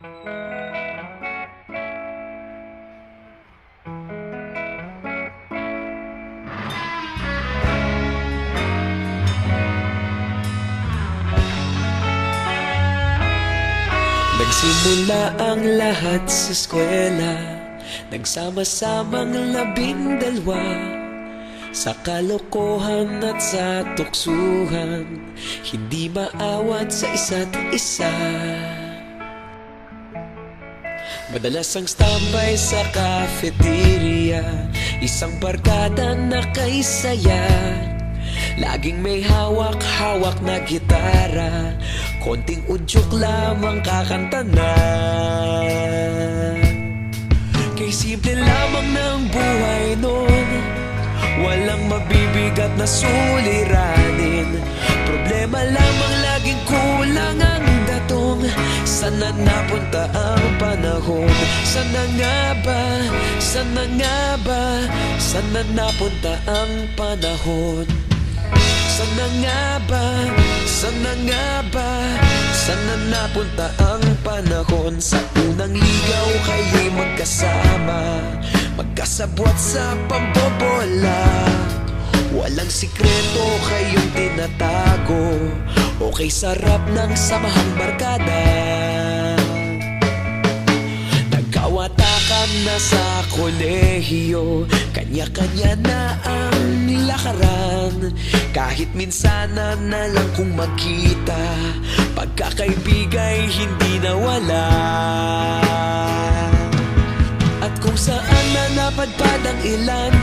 Nagsimula ang lahat sa eskwela, nagsama-samang 12 sa kalokohan at sa tuksuhan, hindi maawat sa isa't isa. Madalas ang standby sa cafeteria, isang barkada na kay saya. Laging may hawak-hawak na gitara, konting udyok lamang kakanta na. Kay simple lamang ng buhay nun, walang mabibigat na suliranin. Problema lamang laging kulang ang datong. Sana napunta ang panahon? Sana nga ba? Sana nga ba? Sana napunta ang panahon? Sana nga ba? Sana nga ba? Sana napunta ang panahon? Sa unang ligaw kayo'y magkasama, magkasabwat sa pambobola. Walang sikreto kayong tinatago, okay sarap ng samahang barkada. Nagkawatakan na sa kolehiyo, kanya-kanya na ang lakaran. Kahit minsan na lang kung magkita, pagkakaibigay hindi nawala. At kung saan na napadpad ang ilan,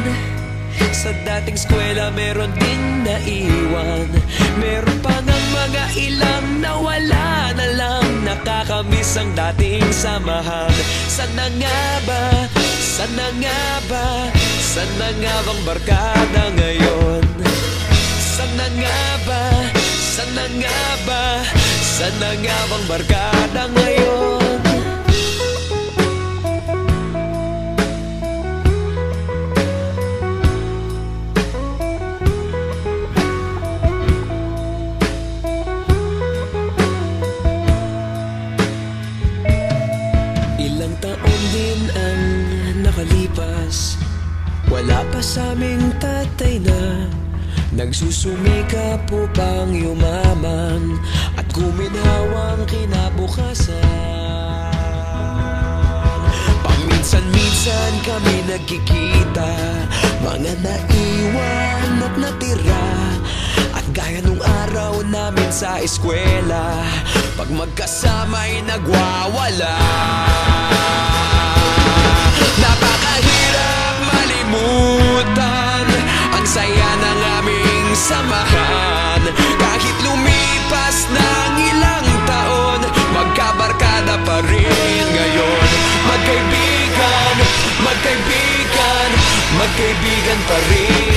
sa dating eskwela meron ding naiwan. Meron pa ng mga ilang nawala na lang, nakakamiss ang dating samahan. Sana nga ba? Sana nga ba? Sana nga bang barkada ngayon? Sana nga ba? Sana nga ba? Sana nga bang barkada ngayon? Ilang taon din ang nakalipas, wala pa sa aming tatay na nagsusumikap upang yumaman at guminhawang kinabukasan. Paminsan-minsan kami nagkikita, mga naiwan at natira. At gaya nung araw namin sa eskwela, pag magkasama'y nagwawala. Napakahirap malimutan ang saya ng aming samahan. Kahit lumipas ng ilang taon, magkabarkada pa rin ngayon. Magkaibigan, magkaibigan, magkaibigan pa rin.